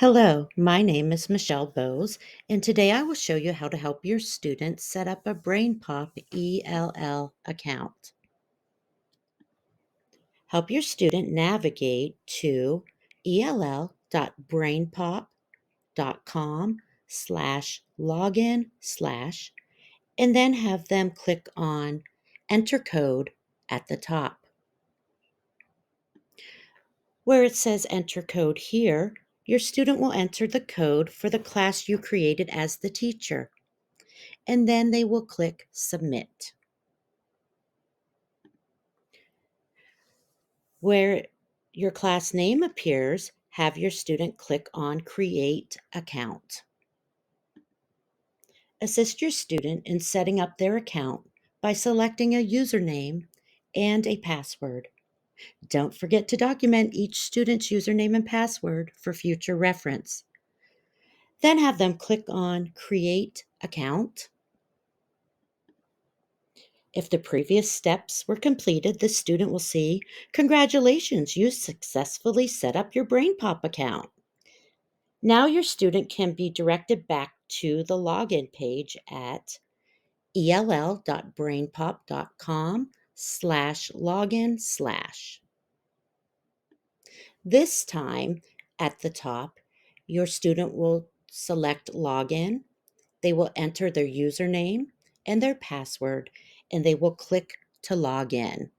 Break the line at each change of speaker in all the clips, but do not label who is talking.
Hello, my name is Michelle Bowes, and today I will show you how to help your students set up a BrainPop ELL account. Help your student navigate to ell.brainpop.com/login/ and then have them click on Enter Code at the top. Where it says Enter Code here, your student will enter the code for the class you created as the teacher, and then they will click Submit. Where your class name appears, have your student click on Create Account. Assist your student in setting up their account by selecting a username and a password. Don't forget to document each student's username and password for future reference. Then have them click on Create Account. If the previous steps were completed, the student will see, "Congratulations, you successfully set up your BrainPop account." Now your student can be directed back to the login page at ell.brainpop.com/login/. This time at the top, your student will select Login. They will enter their username and their password, and they will click to log in.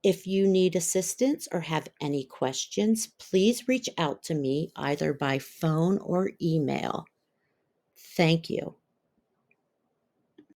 If you need assistance or have any questions, please reach out to me either by phone or email. Thank you.